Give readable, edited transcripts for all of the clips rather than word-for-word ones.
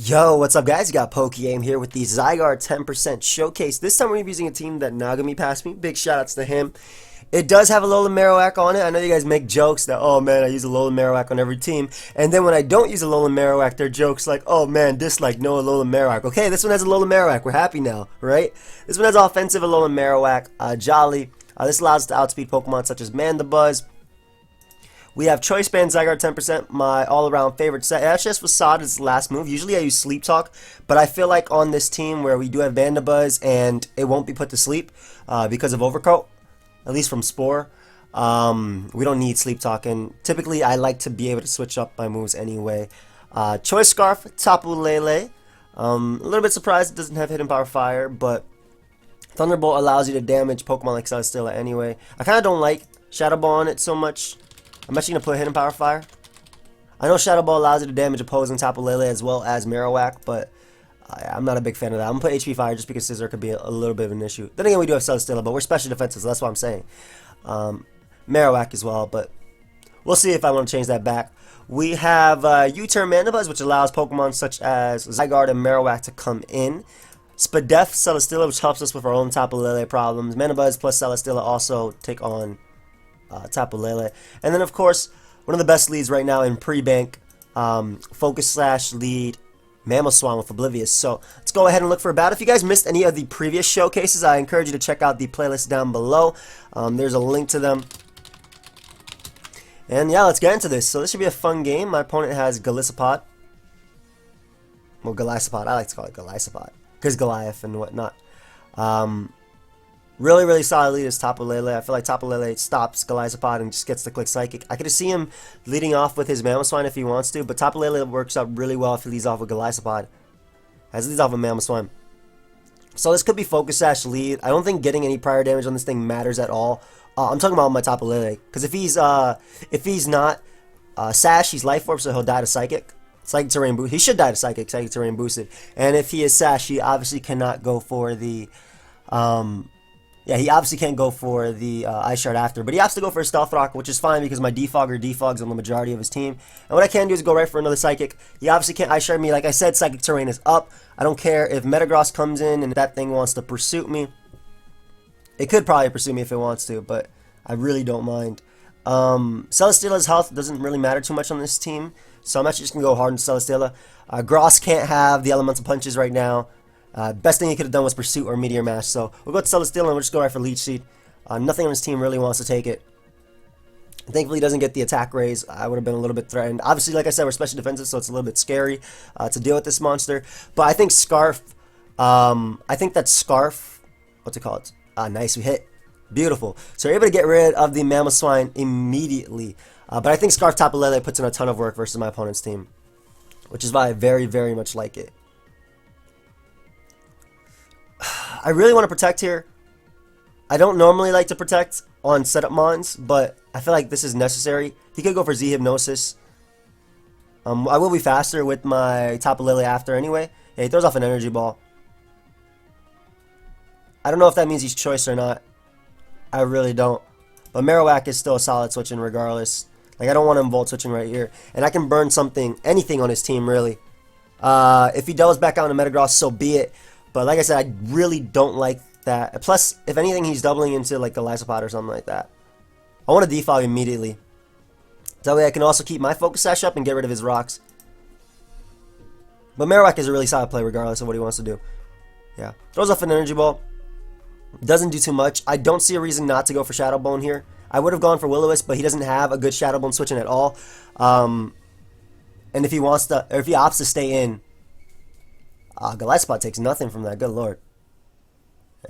Yo, what's up guys? You got PokeAim here with the Zygarde 10% Showcase. This time we're going to be using a team that Nagami passed me. Big shoutouts to him. It does have Alolan Marowak on it. I know you guys make jokes that, oh man, I use Alolan Marowak on every team. And then when I don't use Alolan Marowak, they're jokes like, oh man, dislike, no Alolan Marowak. Okay, this one has Alolan Marowak. We're happy now, right? This one has offensive Alolan Marowak, Jolly. This allows us to outspeed Pokemon such as Mandibuzz. We have Choice Band Zygarde 10%, my all-around favorite set. HS Facade is the last move. Usually I use Sleep Talk, but I feel like on this team where we do have Vandabuzz and it won't be put to sleep because of Overcoat, at least from Spore, we don't need Sleep Talk, and typically I like to be able to switch up my moves anyway. Choice Scarf, Tapu Lele. A little bit surprised it doesn't have Hidden Power Fire, but Thunderbolt allows you to damage Pokemon like Celesteela anyway. I kind of don't like Shadow Ball on it so much. I'm actually going to put Hidden Power Fire. I know Shadow Ball allows you to damage opposing Tapu Lele as well as Marowak, but I'm not a big fan of that. I'm going to put HP Fire just because Scissor could be a little bit of an issue. Then again, we do have Celesteela, but we're special defenses, so that's what I'm saying. Marowak as well, but we'll see if I want to change that back. We have U-Turn Mandibuzz, which allows Pokemon such as Zygarde and Marowak to come in. Spadef Celesteela, which helps us with our own Tapu Lele problems. Mandibuzz plus Celesteela also take on Tapu Lele. And then, of course, one of the best leads right now in pre-bank, Focus Slash lead, Mamoswine with Oblivious. So let's go ahead and look for a battle. If you guys missed any of the previous showcases, I encourage you to check out the playlist down below. There's a link to them. And yeah, let's get into this. So this should be a fun game. My opponent has Golisopod. Well, Golisopod. I like to call it Golisopod because Goliath and whatnot. Really, really solid lead is Tapu Lele. I feel like Tapu Lele stops Golisopod and just gets to click Psychic. I could see him leading off with his Mamoswine if he wants to, but Tapu Lele works out really well if he leads off with Golisopod. As he leads off with Mamoswine. So this could be Focus Sash lead. I don't think getting any prior damage on this thing matters at all. I'm talking about my Tapu Lele, because if he's not Sash, he's Life Orb, so he'll die to Psychic. Psychic Terrain Boost. He should die to Psychic. Psychic Terrain boosted. And if he is Sash, he obviously cannot go for the yeah, he obviously can't go for the Ice Shard after, but he has to go for a Stealth Rock, which is fine because my Defogger defogs on the majority of his team. And what I can do is go right for another Psychic. He obviously can't Ice Shard me. Like I said, Psychic Terrain is up. I don't care if Metagross comes in and that thing wants to pursue me. It could probably pursue me if it wants to, but I really don't mind. Celesteela's health doesn't really matter too much on this team, so I'm actually just going to go hard on Celesteela. Gross can't have the Elemental Punches right now. Best thing he could have done was Pursuit or Meteor Mash. So we'll go to Celesteela and we'll just go right for Leech Seed. Nothing on his team really wants to take it. Thankfully, he doesn't get the attack raise. I would have been a little bit threatened. Obviously, like I said, we're special defensive, so it's a little bit scary to deal with this monster. But I think Scarf, I think that Scarf, what's it called? Nice, we hit. Beautiful. So we're able to get rid of the Mamoswine immediately. But I think Scarf Tapu Lele puts in a ton of work versus my opponent's team, which is why I very, very much like it. I really want to protect here. I don't normally like to protect on setup mons, but I feel like this is necessary. He could go for Z Hypnosis. I will be faster with my Tapu Lele after anyway. Yeah, he throws off an Energy Ball. I don't know if that means he's choice or not. I really don't. But Marowak is still a solid switching regardless. Like, I don't want him Volt switching right here. And I can burn anything on his team, really. If he doubles back out into Metagross, so be it. But like I said, I really don't like that. Plus, if anything, he's doubling into like a Golisopod or something like that. I want to defog immediately. That way I can also keep my Focus Sash up and get rid of his rocks. But Marowak is a really solid play regardless of what he wants to do. Yeah. Throws off an Energy Ball. Doesn't do too much. I don't see a reason not to go for Shadow Bone here. I would have gone for Will-O-Wisp, but he doesn't have a good Shadow Bone switching at all. And if he wants to, or if he opts to stay in, Golisopod takes nothing from that. Good lord.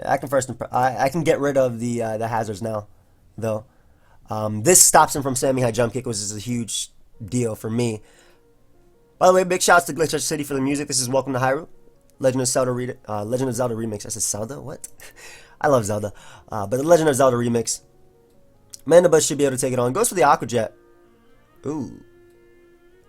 I can get rid of the hazards now, though. This stops him from Sammy High Jump Kick, which is a huge deal for me. By the way, big shouts to Glitch City for the music. This is Welcome to Hyrule, Legend of Zelda remix. I said Zelda? What? I love Zelda. But the Legend of Zelda remix. Mandibuzz should be able to take it on. Goes for the Aqua Jet. Ooh.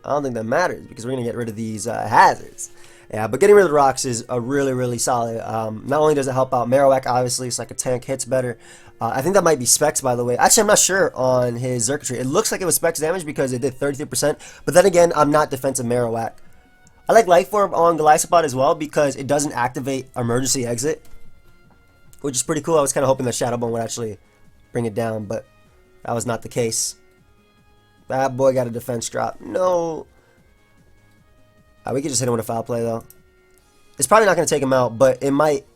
I don't think that matters because we're gonna get rid of these hazards. Yeah, but getting rid of the rocks is a really, really solid. Not only does it help out Marowak, obviously, it's like a tank, hits better. I think that might be Specs, by the way. Actually, I'm not sure on his Xurkitree. It looks like it was Specs damage because it did 33%. But then again, I'm not defensive Marowak. I like Life Orb on Golisopod as well because it doesn't activate Emergency Exit, which is pretty cool. I was kind of hoping that Shadow Bone would actually bring it down, but that was not the case. That boy got a defense drop. No. We could just hit him with a foul play, though. It's probably not going to take him out, but it might...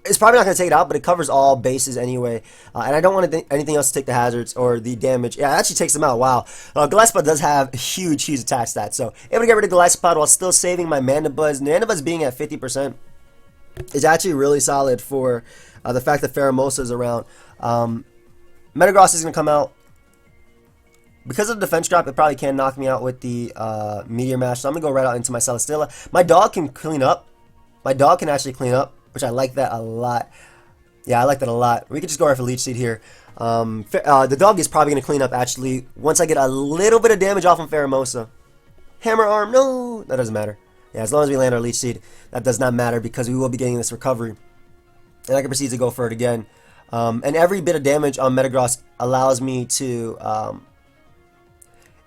It's probably not going to take it out, but it covers all bases anyway. And I don't want anything else to take the hazards or the damage. Yeah, it actually takes them out. Wow. Golisopod does have huge attack stats. So, able to get rid of Golisopod while still saving my Mandibuzz. Mandibuzz being at 50% is actually really solid for the fact that Pheromosa is around. Metagross is going to come out. Because of the defense drop, it probably can knock me out with the Meteor Mash. So I'm going to go right out into my Celesteela. My dog can clean up. My dog can actually clean up, which I like that a lot. Yeah, I like that a lot. We could just go right for Leech Seed here. The dog is probably going to clean up, actually, once I get a little bit of damage off on Pheromosa. Hammer Arm, no! That doesn't matter. Yeah, as long as we land our Leech Seed, that does not matter because we will be getting this recovery. And I can proceed to go for it again. And every bit of damage on Metagross allows me to...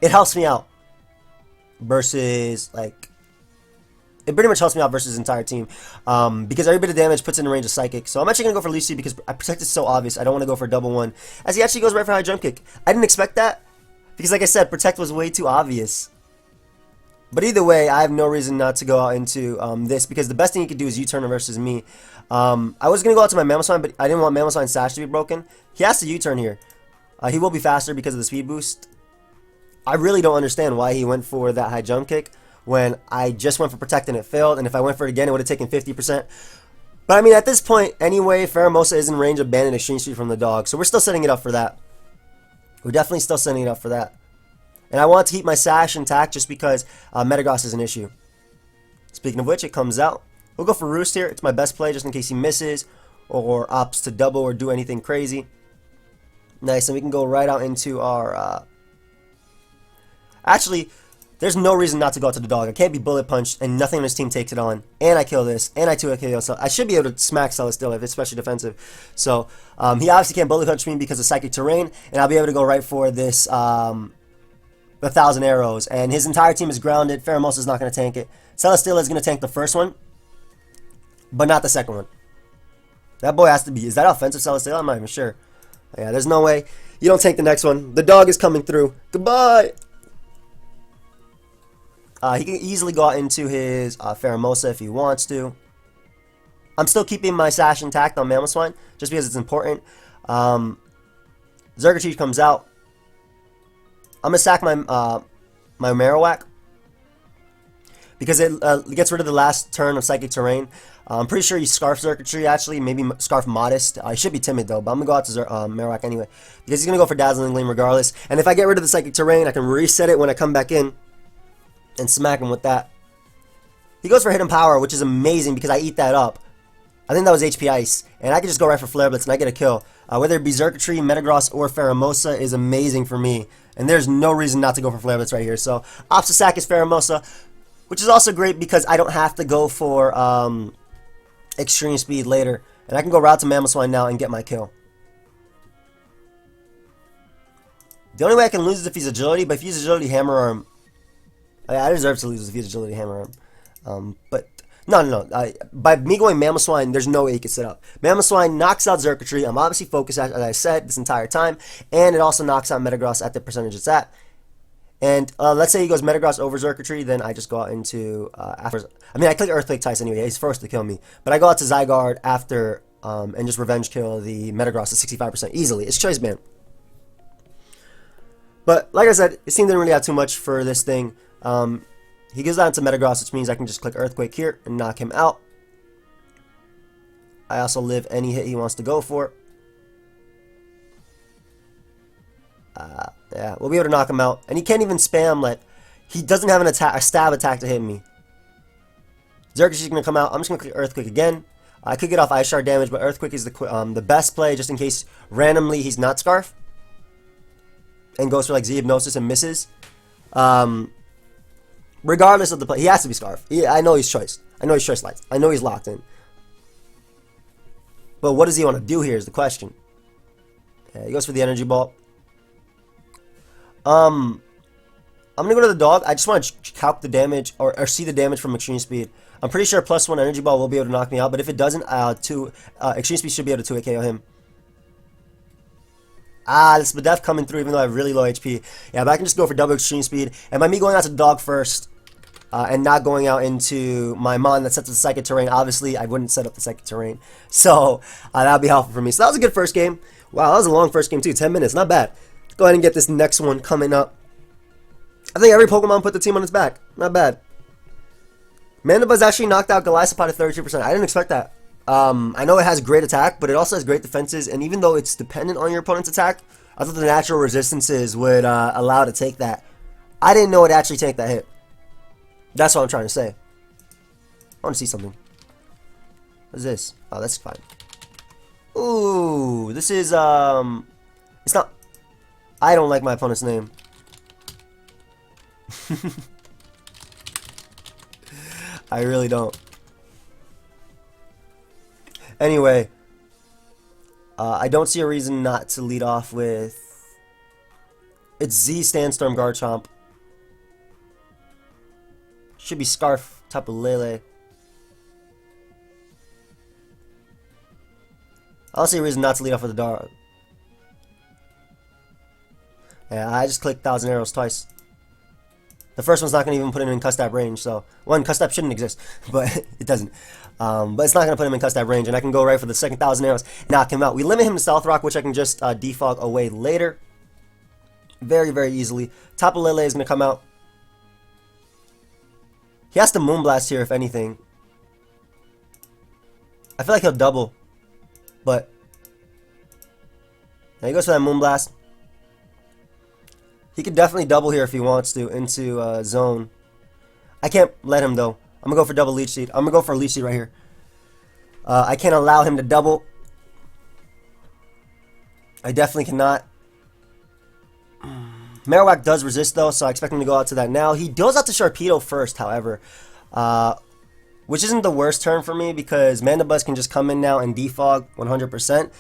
it helps me out versus, like... It pretty much helps me out versus the entire team. Because every bit of damage puts in the range of Psychic. So I'm actually going to go for Leech Seed because Protect is so obvious. I don't want to go for a double one. As he actually goes right for High Jump Kick. I didn't expect that. Because like I said, Protect was way too obvious. But either way, I have no reason not to go out into this. Because the best thing he could do is U-turn versus me. I was going to go out to my Mamoswine, but I didn't want Mamoswine's Sash to be broken. He has to U-turn here. He will be faster because of the speed boost. I really don't understand why he went for that High Jump Kick when I just went for Protect and it failed, and if I went for it again, it would have taken 50%. But I mean, at this point, anyway, Pheromosa is in range of banning Extreme Speed from the dog, so we're still setting it up for that. We're definitely still setting it up for that. And I want to keep my Sash intact just because Metagross is an issue. Speaking of which, it comes out. We'll go for Roost here. It's my best play just in case he misses or opts to double or do anything crazy. Nice, and we can go right out into our... Actually, there's no reason not to go out to the dog. I can't be bullet punched, and nothing on his team takes it on. And I kill this, and I 2 KO. So I should be able to smack Celesteela if it's especially defensive. So he obviously can't bullet punch me because of Psychic Terrain, and I'll be able to go right for this 1,000 arrows. And his entire team is grounded. Pheromosa is not going to tank it. Celesteela is going to tank the first one, but not the second one. That boy has to be. Is that offensive Celesteela? I'm not even sure. Yeah, there's no way. You don't tank the next one. The dog is coming through. Goodbye. He can easily go out into his Pheromosa if he wants to. I'm still keeping my Sash intact on Mamoswine, just because it's important. Xergatrice comes out. I'm going to sack my Marowak, because it gets rid of the last turn of Psychic Terrain. I'm pretty sure he Scarf Xergatrice, actually. Maybe Scarf Modest. He should be timid, though, but I'm going to go out to Marowak anyway, because he's going to go for Dazzling Gleam regardless. And if I get rid of the Psychic Terrain, I can reset it when I come back in and smack him with that. He goes for Hidden Power, which is amazing because I eat that up. I think that was HP Ice, and I can just go right for Flare Blitz and I get a kill. Whether it be Xergatrice, Metagross, or Pheromosa is amazing for me, and there's no reason not to go for Flare Blitz right here. So, opts to sack is Pheromosa, which is also great because I don't have to go for Extreme Speed later, and I can go route to Mamoswine now and get my kill. The only way I can lose is if he's Agility, but if he's Agility Hammer Arm, I deserve to lose if he's Agility Hammer Arm. But no. By me going Mamoswine, there's no way he can set up. Mamoswine knocks out Xergatrice. I'm obviously focused, as I said, this entire time. And it also knocks out Metagross at the percentage it's at. And let's say he goes Metagross over Xergatrice, then I just go out into... after. I mean, I click Earthquake twice anyway. He's first to kill me. But I go out to Zygarde after and just revenge kill the Metagross at 65% easily. It's Choice Band. But like I said, his team didn't really have too much for this thing. He goes down to Metagross, which means I can just click Earthquake here and knock him out. I also live any hit he wants to go for. Yeah, we'll be able to knock him out. And he can't even spam, like, he doesn't have a stab attack to hit me. Xergatrice is going to come out. I'm just going to click Earthquake again. I could get off Ice Shard damage, but Earthquake is the best play just in case randomly he's not Scarf. And goes for like Z-Hypnosis and misses. Regardless of the play, he has to be Scarf. I know he's Choice. I know he's Choice Lights. I know he's locked in. But what does he want to do here is the question. Yeah, he goes for the Energy Ball. I'm gonna go to the dog. I just want to calc the damage or see the damage from extreme speed. I'm pretty sure +1 energy ball will be able to knock me out, but if it doesn't, extreme speed should be able to 2 KO him. Ah, this Spadef coming through even though I have really low HP. Yeah, but I can just go for double extreme speed. And by me going out to the dog first and not going out into my mon that sets up the psychic terrain, obviously I wouldn't set up the psychic terrain. So that would be helpful for me. So that was a good first game. Wow, that was a long first game too. 10 minutes, not bad. Let's go ahead and get this next one coming up. I think every Pokemon put the team on its back. Not bad. Mandibuzz actually knocked out Golisopod at 32%. I didn't expect that. I know it has great attack, but it also has great defenses, and even though it's dependent on your opponent's attack, I thought the natural resistances would allow it to take that. I didn't know it actually take that hit. That's what I'm trying to say. I want to see something. What's this? Oh, that's fine. Ooh, this is, it's not, I don't like my opponent's name. I really don't. Anyway, I don't see a reason not to lead off with... It's Z Sandstorm Garchomp. Should be Scarf Tapu Lele. I don't see a reason not to lead off with the dog. Yeah, I just clicked Thousand Arrows twice. The first one's not going to even put him in Custap range, so... One, Custap shouldn't exist, but it doesn't. But it's not going to put him in Custap range, and I can go right for the second Thousand Arrows, knock him out. We limit him to Stealth Rock, which I can just defog away later. Very, very easily. Tapu Lele is going to come out. He has to Moonblast here, if anything. I feel like he'll double, but... Now he goes for that Moonblast. He could definitely double here if he wants to into zone. I can't let him though. I'm gonna go for double Leech Seed. I'm gonna go for a Leech Seed right here. I can't allow him to double. I definitely cannot. Marowak does resist though, so I expect him to go out to that now. He goes out to Sharpedo first, however, which isn't the worst turn for me because Mandibuzz can just come in now and defog 100%.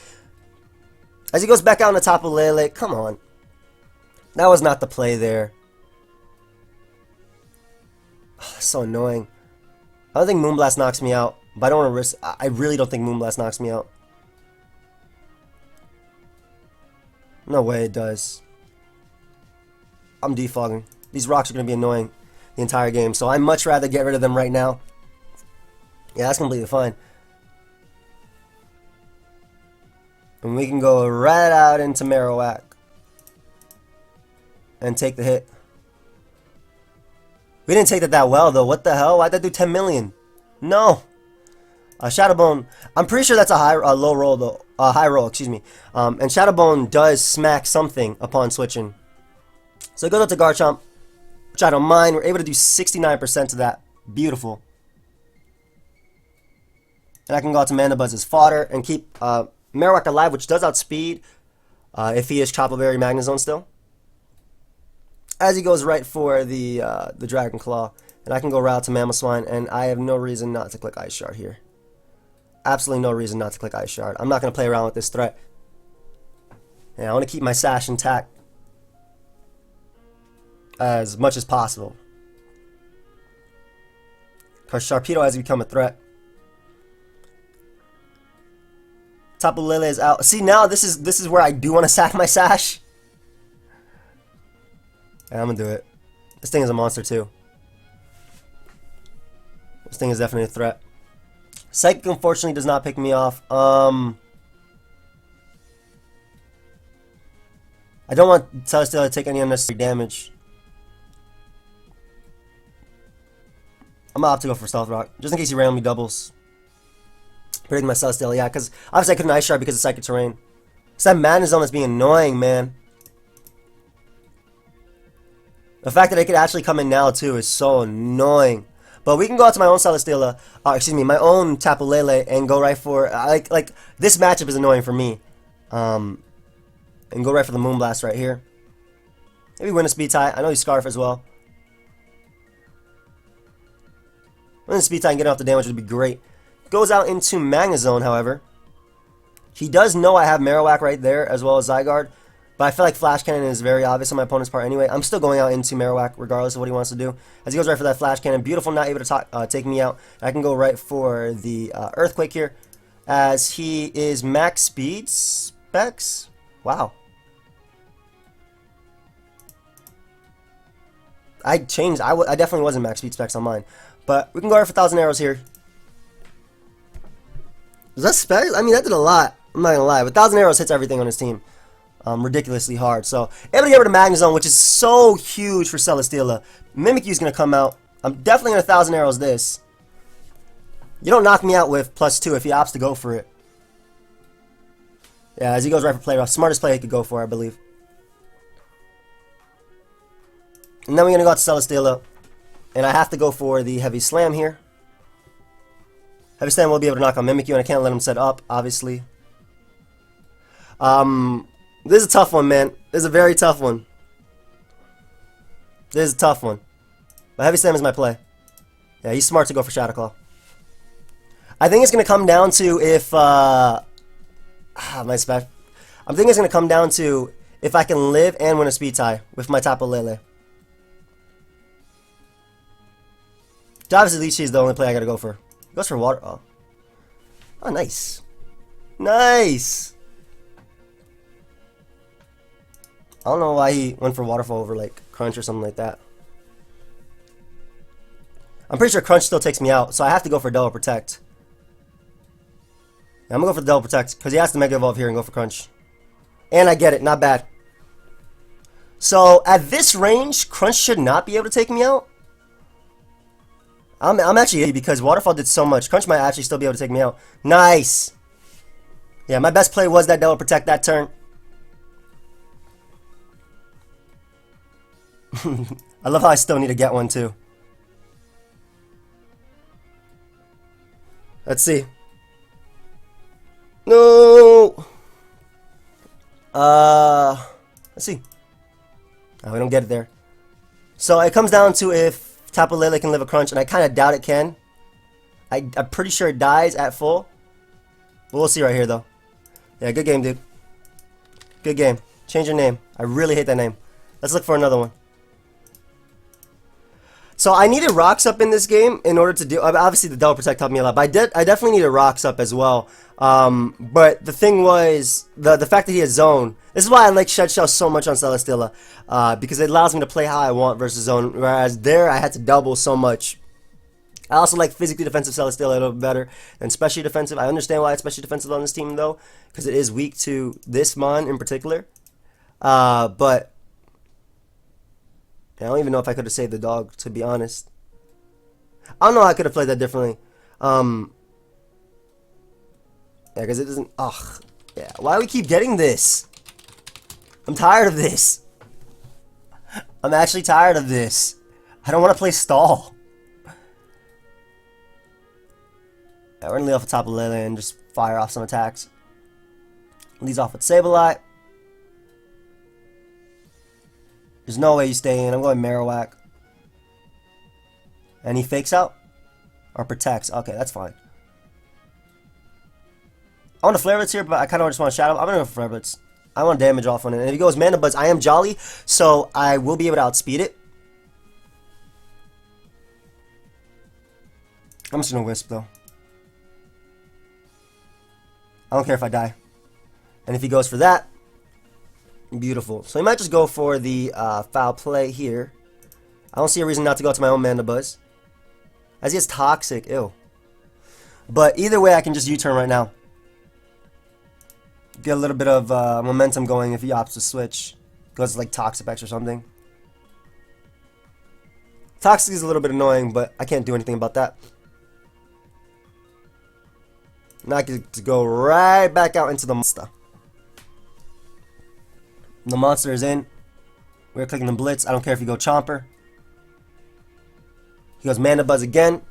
As he goes back out on the Tapu Lele, come on. That was not the play there. So annoying. I don't think Moonblast knocks me out, but I don't want to risk. I really don't think Moonblast knocks me out. No way it does. I'm defogging. These rocks are going to be annoying the entire game, so I'd much rather get rid of them right now. Yeah, that's completely fine. And we can go right out into Marowak and take the hit. We didn't take that well though. What the hell? Why'd that do 10 million? No. Shadowbone. I'm pretty sure that's a low roll though. High roll, excuse me. And Shadowbone does smack something upon switching. So it goes up to Garchomp, which I don't mind. We're able to do 69% to that. Beautiful. And I can go out to Mandibuzz as fodder and keep Marowak alive, which does outspeed if he is Chople Berry Magnezone still. As he goes right for the Dragon Claw, and I can go right out to Mamoswine, and I have no reason not to click Ice Shard here. Absolutely no reason not to click Ice Shard. I'm not going to play around with this threat. And I want to keep my sash intact as much as possible, because Sharpedo has become a threat. Tapu Lele is out. See, now this is where I do want to sack my sash. Yeah, I'm gonna do it. This thing is a monster too. This thing is definitely a threat. Psychic unfortunately does not pick me off. I don't want Celesteela to take any unnecessary damage. I'm gonna opt to go for Stealth Rock, just in case he randomly doubles. Predicting my Celesteela, yeah, because obviously I couldn't Ice Shard because of Psychic Terrain. It's that Madness Zone that's being annoying, man. The fact that it could actually come in now too is so annoying. But we can go out to my own Celesteela, excuse me, my own Tapu Lele, and go right for like this matchup is annoying for me. And go right for the Moonblast right here. Maybe win a speed tie. I know he's Scarf as well. Winning a speed tie and getting off the damage would be great. Goes out into Magnezone, however. He does know I have Marowak right there as well as Zygarde. But I feel like Flash Cannon is very obvious on my opponent's part anyway. I'm still going out into Marowak regardless of what he wants to do. As he goes right for that Flash Cannon. Beautiful, not able to take me out. I can go right for the Earthquake here. As he is max speed specs. Wow. I changed. I definitely wasn't max speed specs on mine. But we can go right for 1,000 arrows here. Is that specs? I mean, that did a lot. I'm not going to lie. But 1,000 arrows hits everything on his team. Ridiculously hard. So, able to get rid of Magnezone, which is so huge for Celesteela. Mimikyu is going to come out. I'm definitely going to 1,000 arrows this. You don't knock me out with +2 if he opts to go for it. Yeah, as he goes right for play rough. Smartest play he could go for, I believe. And then we're going to go out to Celesteela. And I have to go for the Heavy Slam here. Heavy Slam will be able to knock on Mimikyu, and I can't let him set up, obviously. This is a tough one, man. This is a very tough one. This is a tough one. But Heavy Slam is my play. Yeah, he's smart to go for Shadow Claw. I think it's going to come down to if... I'm thinking it's going to come down to if I can live and win a speed tie with my Tapu Lele. Obviously, Leech is the only play I got to go for. He goes for water. Oh. Oh, nice. Nice. I don't know why he went for Waterfall over like Crunch or something like that. I'm pretty sure Crunch still takes me out, so I have to go for Double Protect. Yeah, I'm gonna go for the Double Protect because he has to Mega Evolve here and go for Crunch. And I get it, not bad. So at this range, Crunch should not be able to take me out. I'm actually because Waterfall did so much. Crunch might actually still be able to take me out. Nice. Yeah, my best play was that Double Protect that turn. I love how I still need to get one too. Let's see. No. Let's see. Oh, we don't get it there. So it comes down to if Tapu Lele can live a Crunch, and I kind of doubt it can. I'm pretty sure it dies at full. But we'll see right here though. Yeah, good game, dude. Good game. Change your name. I really hate that name. Let's look for another one. So I needed Rocks Up in this game in order to do. Obviously, the Double Protect helped me a lot, but I definitely needed Rocks Up as well. But the thing was the fact that he has Zone. This is why I like Shed Shell so much on Celesteela, because it allows me to play how I want versus Zone. Whereas there, I had to double so much. I also like physically defensive Celesteela a little bit better than specially defensive. I understand why it's specially defensive on this team though, because it is weak to this Mon in particular. But I don't even know if I could have saved the dog, to be honest. I don't know how I could have played that differently. Yeah, because it doesn't... Ugh. Yeah, why do we keep getting this? I'm tired of this. I'm actually tired of this. I don't want to play stall. Yeah, we're going to lead off the top of Lele and just fire off some attacks. Leads off with Sableye. There's no way you stay in. I'm going Marowak. And he fakes out? Or protects. Okay, that's fine. I want a Flare Blitz here, but I kind of just want to Shadow. I'm going to go for Flare Blitz. I want damage off on it. And if he goes Mana Buds, I am Jolly, so I will be able to outspeed it. I'm just going to Wisp, though. I don't care if I die. And if he goes for that, beautiful. So he might just go for the foul play here. I don't see a reason not to go to my own Mana Buzz. As he is Toxic, ew. But either way, I can just U-turn right now. Get a little bit of momentum going if he opts to switch. Goes like Toxapex or something. Toxic is a little bit annoying, but I can't do anything about that. Now I get to go right back out into the monster. The monster is in. We're clicking the Blitz. I don't care if you go Chomper. He goes Mana Buzz again.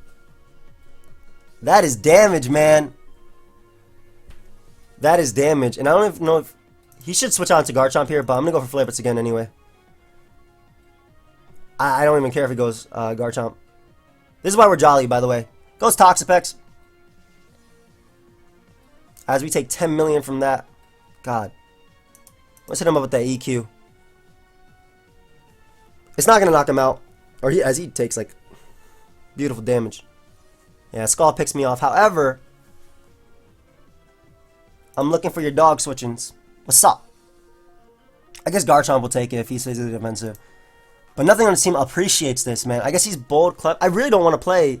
That is damage, man. That is damage. And I don't even know if... He should switch on to Garchomp here, but I'm going to go for Flare Blitz again anyway. I don't even care if he goes Garchomp. This is why we're Jolly, by the way. Goes Toxapex. As we take 10 million from that. God. Let's hit him up with that EQ. It's not gonna knock him out, or as he takes like beautiful damage. Yeah, Skull picks me off. However, I'm looking for your dog switchings. What's up? I guess Garchomp will take it if he stays in the defensive. But nothing on the team appreciates this, man. I guess he's bold, Clef. I really don't want to play.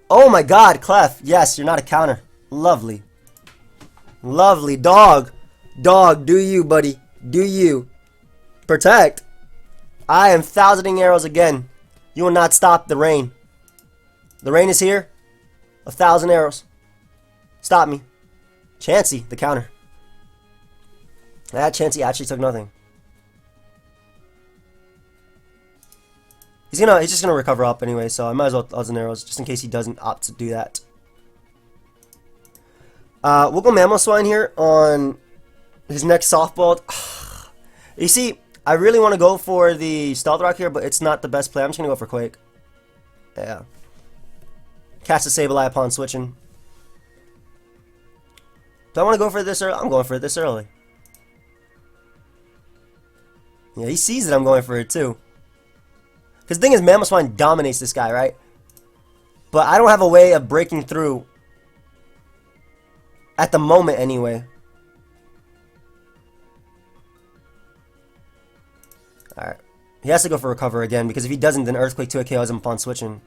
Oh my god, Clef. Yes, you're not a counter. Lovely. Lovely. Dog. Dog, do you, buddy. Do you. Protect. I am thousanding arrows again. You will not stop the rain. The rain is here. 1,000 arrows. Stop me. Chansey, the counter. That Chansey actually took nothing. He's just gonna recover up anyway, so I might as well 1,000 arrows just in case he doesn't opt to do that. We'll go Mamoswine here on his next softball. You see, I really want to go for the Stealth Rock here, but it's not the best play. I'm just gonna go for Quake. Yeah. Catch the Sableye upon switching. Do I want to go for this early? I'm going for it this early. Yeah, he sees that I'm going for it too. Because the thing is, Mamoswine dominates this guy, right? But I don't have a way of breaking through. At the moment, anyway. Alright. He has to go for Recover again, because if he doesn't, then Earthquake 2 KOs him upon switching.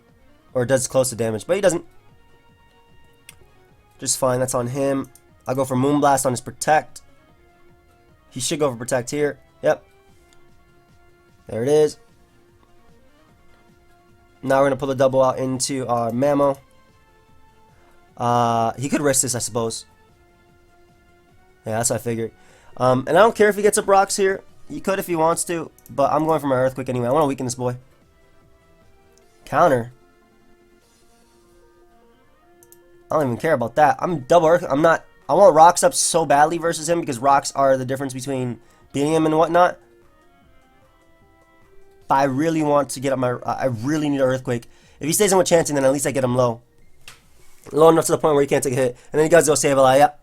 Or does close to damage. But he doesn't. Just fine, that's on him. I'll go for Moonblast on his Protect. He should go for Protect here. Yep. There it is. Now we're going to pull the double out into our Mamo. He could risk this, I suppose. Yeah, that's what I figured. And I don't care if he gets up rocks here. He could if he wants to. But I'm going for my Earthquake anyway. I want to weaken this boy. Counter. I don't even care about that. I'm double Earth. I'm not. I want rocks up so badly versus him because rocks are the difference between beating him and whatnot. But I really want to get up my. I really need an Earthquake. If he stays in with Chansey, then at least I get him low. Low enough to the point where he can't take a hit. And then he does go Sableye. Yep.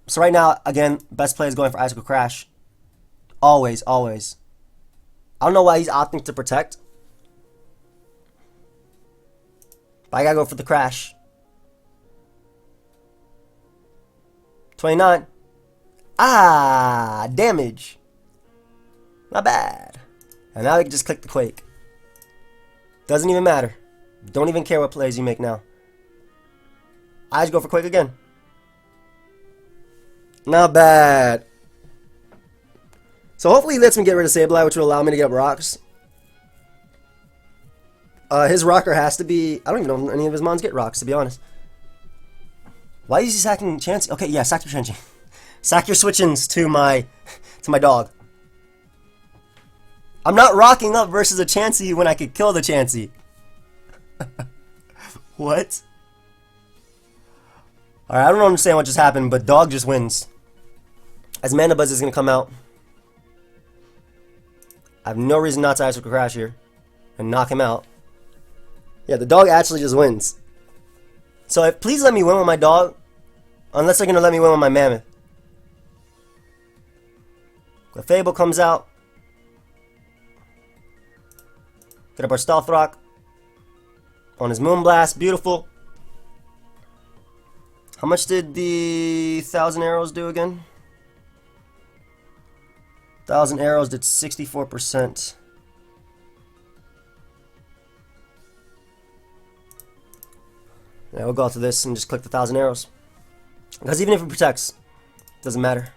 So right now, again, best play is going for Icicle Crash. Always, always. I don't know why he's opting to Protect. But I gotta go for the Crash. 29. Ah, damage. Not bad. And now we can just click the Quake. Doesn't even matter. Don't even care what plays you make now. I just go for Quake again. Not bad. So hopefully he lets me get rid of Sableye, which will allow me to get up rocks. His rocker has to be... I don't even know if any of his mons get rocks, to be honest. Why is he sacking Chansey? Okay, yeah, sack your Chansey. Sack your switchings to my dog. I'm not rocking up versus a Chansey when I could kill the Chansey. What? Alright, I don't understand what just happened, but dog just wins. As Mandibuzz is going to come out. I have no reason not to Icicle Crash here. And knock him out. Yeah, the dog actually just wins. So please let me win with my dog. Unless they're going to let me win with my Mammoth. Clefable comes out. Get up our Stealth Rock. On his Moonblast. Beautiful. How much did the 1,000 arrows do again? 1,000 arrows did 64%. Yeah, we'll go out to this and just click the 1,000 arrows. Because even if it protects, doesn't matter.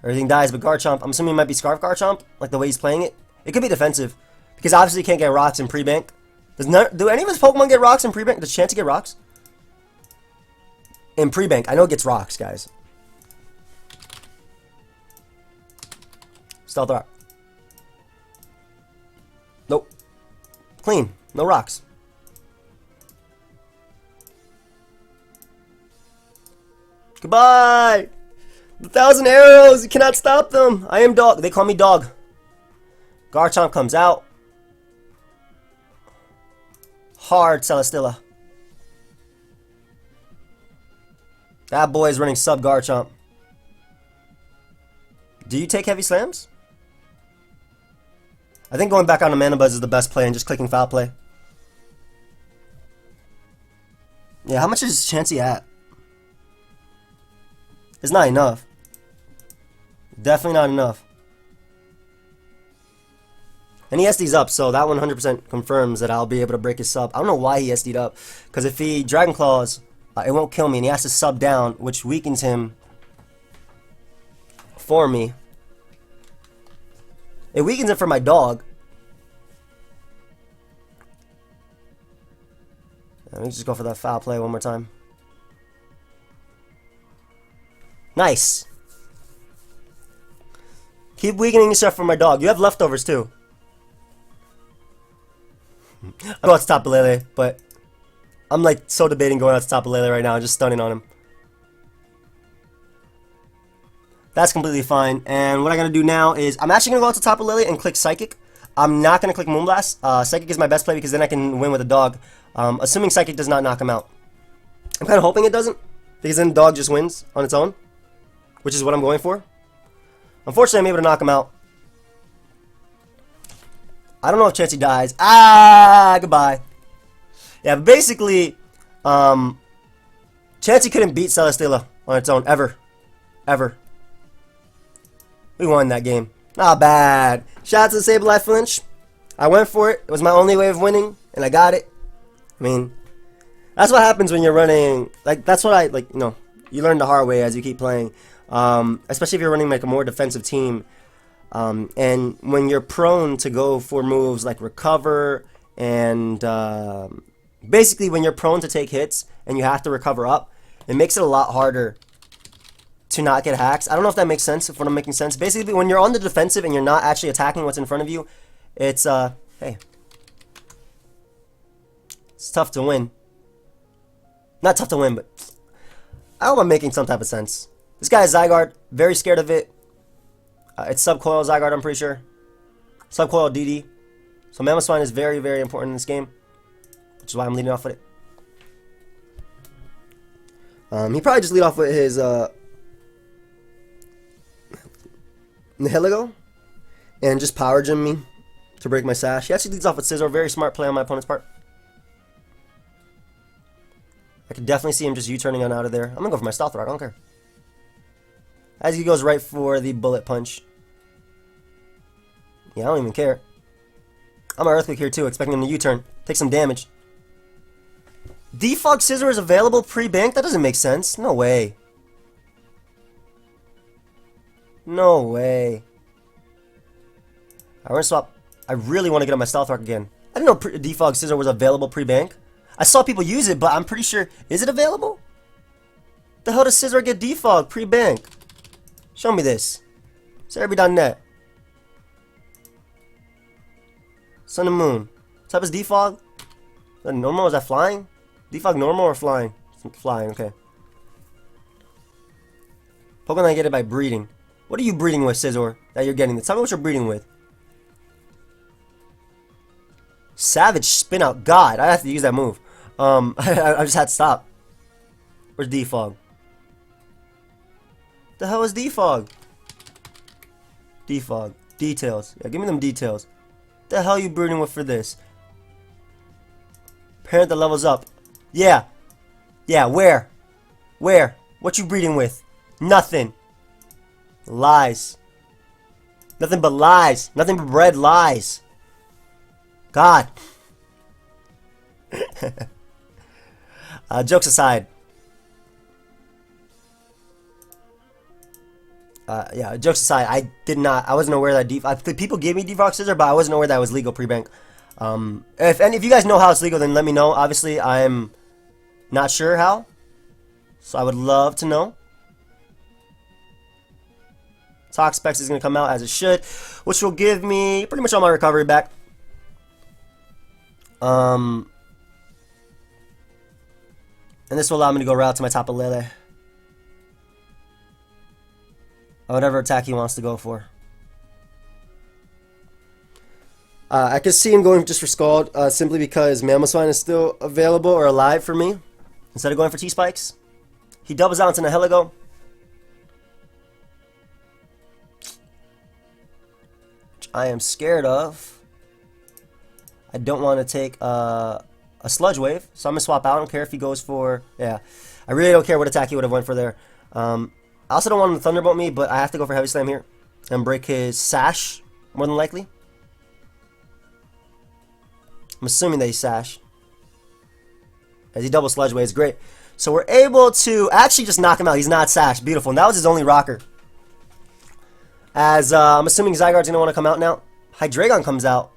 Everything dies but Garchomp. I'm assuming it might be Scarf Garchomp, like the way he's playing it. It could be defensive. Because obviously you can't get rocks in pre-bank. Do any of his Pokemon get rocks in pre-bank? Does Chansey get rocks? In pre-bank. I know it gets rocks, guys. Stealth Rock. Nope. Clean. No rocks. Goodbye! 1,000 arrows! You cannot stop them! I am dog. They call me dog. Garchomp comes out. Hard Celesteela. That boy is running sub Garchomp. Do you take heavy slams? I think going back on the Mana Buzz is the best play and just clicking foul play. Yeah, how much is Chansey at? It's not enough. Definitely not enough. And he SD's up, so that 100% confirms that I'll be able to break his sub. I don't know why he SD'd up. Because if he Dragon Claws, it won't kill me. And he has to sub down, which weakens him for me. It weakens it for my dog. Let me just go for that foul play one more time. Nice. Keep weakening yourself for my dog. You have leftovers too. I'm about to Tapu Lele, but I'm like so debating going out to Tapu Lele right now. I'm just stunning on him. That's completely fine. And what I gotta do now is I'm actually gonna go out to Tapu Lele and click Psychic. I'm not gonna click Moonblast. Psychic is my best play because then I can win with a dog. Assuming Psychic does not knock him out. I'm kind of hoping it doesn't, because then dog just wins on its own, which is what I'm going for. Unfortunately, I'm able to knock him out. I don't know if Chansey dies. Ah, goodbye. Yeah, but basically, Chansey couldn't beat Celesteela on its own, ever. Ever. We won that game. Not bad. Shout out to the Sableye flinch. I went for it. It was my only way of winning, and I got it. I mean, that's what happens when you're running. Like, that's what you learn the hard way as you keep playing. Especially if you're running like a more defensive team. And when you're prone to go for moves like recover and basically when you're prone to take hits and you have to recover up, it makes it a lot harder to not get hacks. I don't know if that makes sense, if what I'm making sense. Basically, when you're on the defensive and you're not actually attacking what's in front of you, it's, hey. It's tough to win. Not tough to win, but I hope I'm making some type of sense. This guy is Zygarde, very scared of it. It's Subcoil Zygarde, I'm pretty sure. Subcoil DD. So Mamoswine is very, very important in this game, which is why I'm leading off with it. He probably just lead off with his Nihilego and just Power Gym me to break my sash. He actually leads off with Scizor. Very smart play on my opponent's part. I can definitely see him just U-turning on out of there. I'm gonna go for my Stealth Rock. I don't care. As he goes right for the Bullet Punch. Yeah, I don't even care. I'm an Earthquake here too, expecting him to U-turn. Take some damage. Defog Scizor is available pre-bank? That doesn't make sense. No way. No way. I want to swap. I really want to get on my Stealth Rock again. I didn't know Defog Scizor was available pre-bank. I saw people use it, but I'm pretty sure... Is it available? The hell does Scizor get Defog pre-bank? Show me this. Cerebi.net. Sun and Moon. What type is Defog? Is that normal? Is that flying? Defog normal or flying? Flying, okay. Pokemon I get it by breeding. What are you breeding with, Scizor, that you're getting? Tell me what you're breeding with. Savage Spin Out. God, I have to use that move. I just had to stop. Where's Defog? The hell is Defog? Defog. Details. Yeah, give me them details. The hell you breeding with for this? Parent that levels up. Yeah. Yeah, where? Where? What you breeding with? Nothing. Lies. Nothing but lies. Nothing but red lies. God. Jokes aside. Yeah, jokes aside, I wasn't aware that people gave me Defog Scizor, but I wasn't aware that it was legal pre-bank. If you guys know how it's legal, then let me know. Obviously, I'm not sure how, so I would love to know. Toxapex is going to come out as it should, which will give me pretty much all my recovery back. And this will allow me to go right to my Tapu Lele. Or whatever attack he wants to go for. I could see him going just for Scald, simply because Mamoswine is still available or alive for me, instead of going for T-Spikes. He doubles out into Nihilego. Which I am scared of. I don't want to take a Sludge Wave, so I'm going to swap out. I don't care if he goes for... Yeah, I really don't care what attack he would have went for there. I also don't want him to Thunderbolt me, but I have to go for Heavy Slam here. And break his Sash, more than likely. I'm assuming that he's Sash. As he double Sludge Waves, great. So we're able to actually just knock him out. He's not Sash. Beautiful. And that was his only rocker. As I'm assuming Zygarde's going to want to come out now. Hydreigon comes out.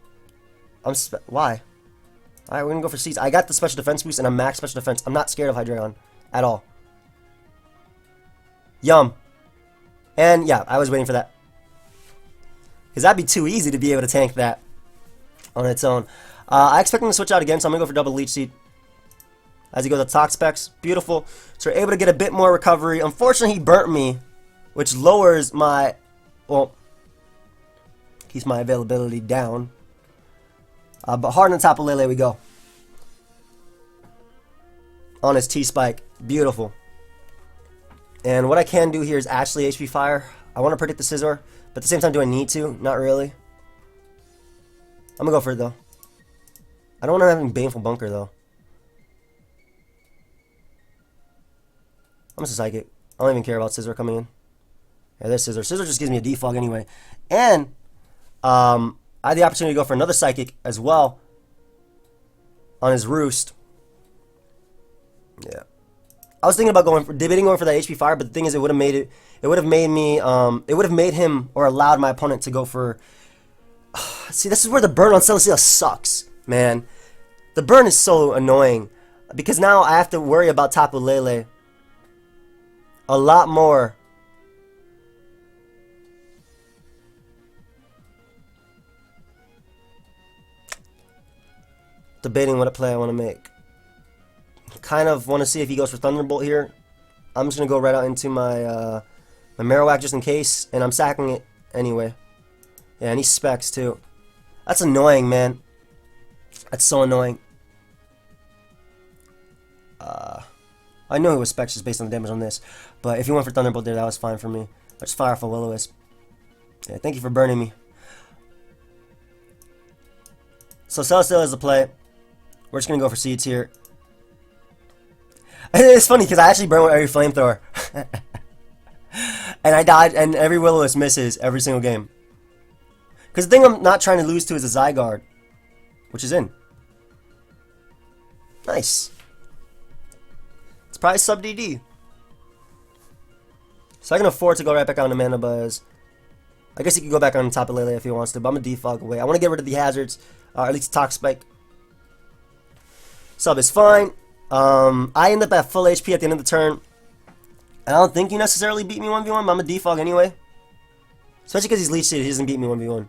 Why? Alright, we're going to go for Seeds. I got the special defense boost and I'm max special defense. I'm not scared of Hydreigon at all. Yum. And yeah, I was waiting for that. Because that'd be too easy to be able to tank that on its own. I expect him to switch out again, so I'm going to go for double Leech Seed. As he goes to Toxapex. Beautiful. So we're able to get a bit more recovery. Unfortunately, he burnt me, which lowers my... Well, keeps my availability down. But hard on top of Lele we go. On his T-Spike. Beautiful. And what I can do here is actually HP Fire. I want to predict the Scizor, but at the same time, do I need to? Not really. I'm going to go for it, though. I don't want to have any Baneful Bunker, though. I'm just a Psychic. I don't even care about Scizor coming in. Yeah, there's Scizor. Scizor just gives me a defog anyway. And I had the opportunity to go for another Psychic as well on his Roost. Yeah. I was thinking about debating going for that HP Fire, but the thing is, it would have made it. It would have made me. It would have made him or allowed my opponent to go for. See, this is where the burn on Celesteela sucks, man. The burn is so annoying because now I have to worry about Tapu Lele a lot more. Debating what play I want to make. Kind of want to see if he goes for Thunderbolt here. I'm just going to go right out into my my Marowak just in case, and I'm sacking it anyway. Yeah, and he specs too. That's annoying, man. That's so annoying. I know he was specs just based on the damage on this, but if he went for Thunderbolt there, that was fine for me. Let's fire for Will-O-Wisp. Yeah, thank you for burning me. So Celesteela is the play. We're just going to go for Seeds here. It's funny because I actually burn with every Flamethrower. And I died, and every Will-O-Wisp misses every single game. Because the thing I'm not trying to lose to is a Zygarde, which is in. Nice. It's probably sub DD. So I can afford to go right back on to Mana Buzz. I guess he can go back on top of Lele if he wants to, but I'm going to defog away. I want to get rid of the hazards, or at least Toxapex. Sub is fine. I end up at full HP at the end of the turn. I don't think you necessarily beat me 1v1, but I'm a defog anyway. Especially because he's Leech Seed, he doesn't beat me 1v1.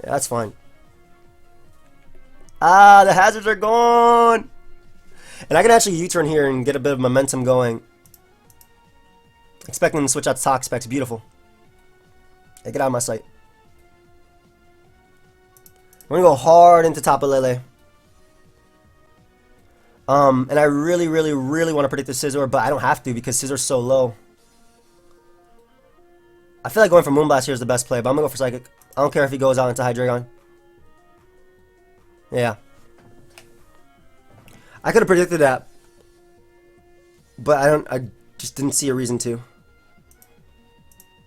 Yeah, that's fine. Ah, the hazards are gone! And I can actually U-turn here and get a bit of momentum going. Expecting him to switch out to Toxapex. Beautiful. Hey, get out of my sight. I'm going to go hard into Tapu Lele. And I really want to predict the Scizor, but I don't have to because Scissor's so low. I feel like going for Moonblast here is the best play, but I'm going to go for Psychic. I don't care if he goes out into Hydreigon. Yeah. I could have predicted that. But I just didn't see a reason to.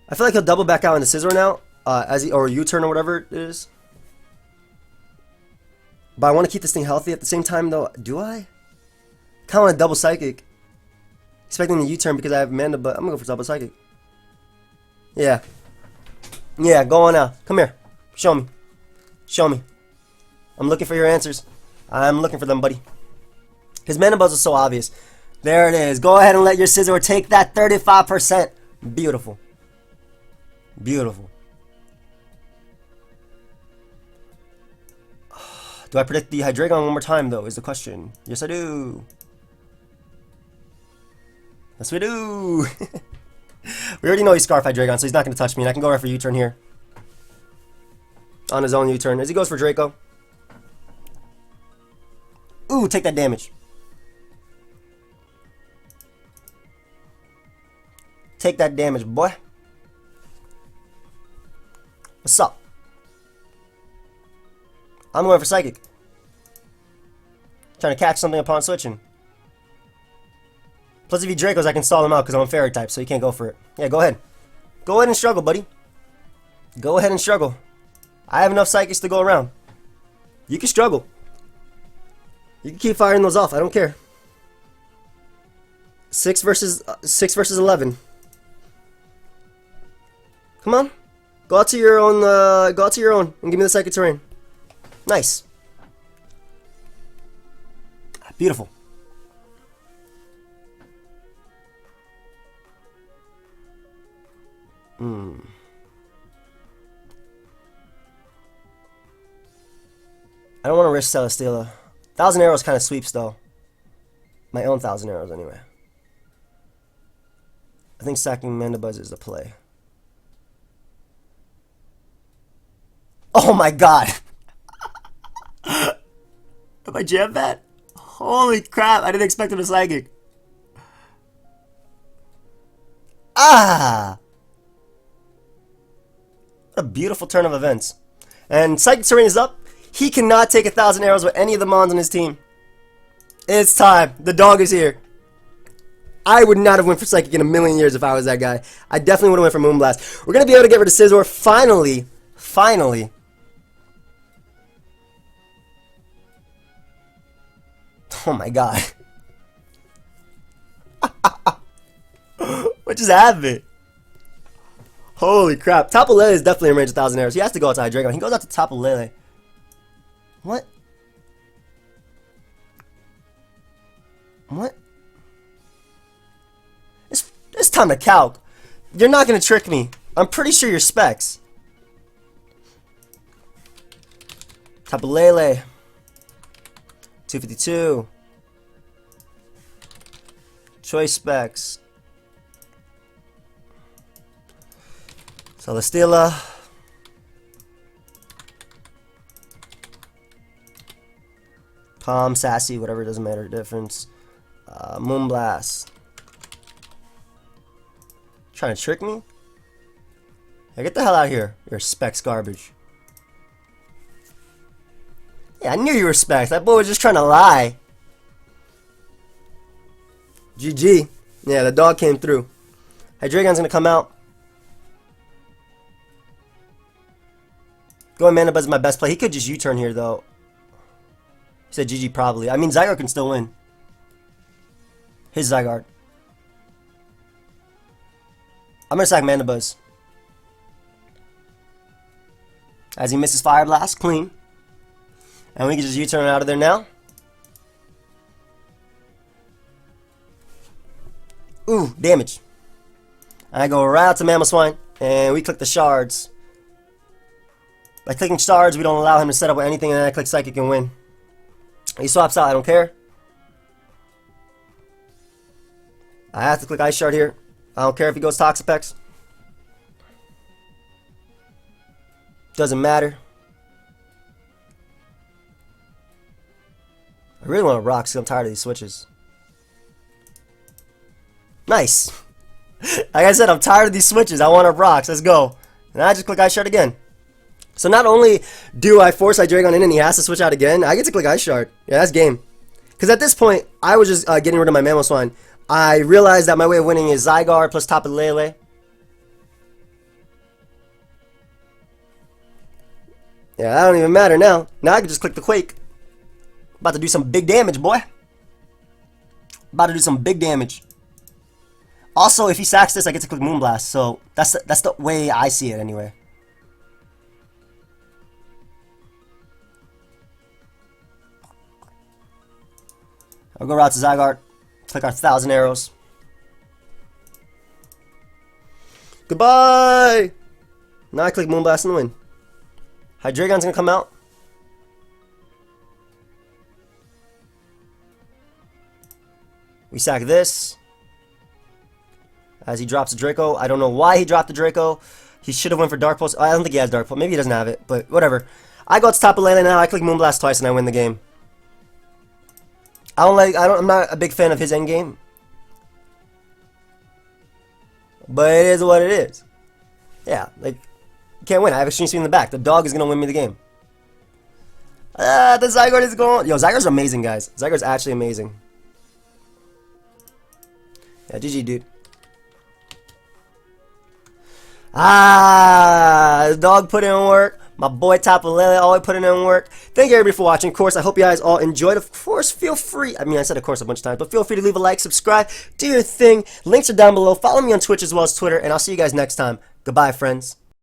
I feel like he'll double back out into Scizor now. Or U-turn or whatever it is. But I want to keep this thing healthy at the same time though. Do I? Kind of want a double Psychic. Expecting the U-turn because I have Mana, but I'm going to go for double Psychic. Yeah. Yeah, go on now. Come here. Show me. Show me. I'm looking for your answers. I'm looking for them, buddy. His Mana Buzz is so obvious. There it is. Go ahead and let your Scizor take that 35%. Beautiful. Beautiful. Do I predict the Hydreigon one more time, though, is the question. Yes, I do. Yes, we do. We already know he's Scarf Hydreigon, so he's not going to touch me, and I can go right for U-turn here. On his own U-turn, as he goes for Draco. Ooh, take that damage. Take that damage, boy. What's up? I'm going for Psychic. Trying to catch something upon switching. Plus, if he Dracos, I can stall him out because I'm a fairy type, so he can't go for it. Yeah, go ahead. Go ahead and struggle, buddy. Go ahead and struggle. I have enough Psychics to go around. You can struggle. You can keep firing those off. I don't care. 6 versus 11. Come on. Go out to your own. Go out to your own and give me the Psychic Terrain. Nice. Beautiful. I don't want to risk Celesteela. 1,000 arrows kind of sweeps though. My own 1,000 arrows anyway. I think sacking Mandibuzz is the play. Oh my god! Am I jam that? Holy crap, I didn't expect him to Psychic. Ah! What a beautiful turn of events. And Psychic Terrain is up. He cannot take 1,000 arrows with any of the Mons on his team. It's time. The dog is here. I would not have went for Psychic in a million years if I was that guy. I definitely would have went for Moonblast. We're going to be able to get rid of Scizor finally. Finally. Oh my god. What just happened? Holy crap. Tapu Lele is definitely in range of 1,000 arrows. He has to go outside Dragon. He goes out to Tapu Lele. What? What? It's time to calc. You're not going to trick me. I'm pretty sure you're Specs. Tapu Lele. 252. Choice Specs. Celesteela. Palm, Sassy, whatever, doesn't matter difference. Moonblast. Trying to trick me? Hey, get the hell out of here. You're Specs garbage. Yeah, I knew you were Specs. That boy was just trying to lie. GG. Yeah, the dog came through. Hydreigon's gonna come out. Going Mandibuzz is my best play. He could just U-turn here, though. He said GG probably. I mean, Zygarde can still win. His Zygarde. I'm gonna sack Mandibuzz. As he misses Fire Blast, clean. And we can just U-turn out of there now. Ooh, damage. I go right out to Mamoswine, and we click the shards. By clicking shards, we don't allow him to set up with anything, and then I click Psychic and win. He swaps out, I don't care. I have to click Ice Shard here. I don't care if he goes Toxapex. Doesn't matter. I really want to rock because I'm tired of these switches. Nice. Like I said, I'm tired of these switches. I want to rocks. Let's go. And I just click Ice Shard again. So not only do I force Hydreigon in and he has to switch out again, I get to click Ice Shard. Yeah, that's game. Because at this point, I was just getting rid of my Mamoswine. I realized that my way of winning is Zygarde plus Tapu Lele. Yeah, that don't even matter now. Now I can just click the Quake. About to do some big damage, boy. About to do some big damage. Also, if he sacks this, I get to click Moonblast. So that's the way I see it anyway. I'll go right to Zygarde. Click our 1,000 arrows. Goodbye! Now I click Moonblast and win. Hydreigon's gonna come out. We sack this. As he drops a Draco. I don't know why he dropped the Draco. He should have went for Dark Pulse. I don't think he has Dark Pulse. Maybe he doesn't have it, but whatever. I go to Tapu Lele now. I click Moonblast twice and I win the game. I'm not a big fan of his endgame. But it is what it is. Yeah, like, you can't win. I have extreme speed in the back. The dog is going to win me the game. The Zygarde is gone. Yo, Zygarde's amazing, guys. Zygarde's actually amazing. Yeah, GG, dude. The dog put in work. My boy Tapu Lele always putting in work. Thank you everybody for watching. Of course, I hope you guys all enjoyed. Of course, feel free. I mean, I said of course a bunch of times, but feel free to leave a like, subscribe, do your thing. Links are down below. Follow me on Twitch as well as Twitter, and I'll see you guys next time. Goodbye, friends.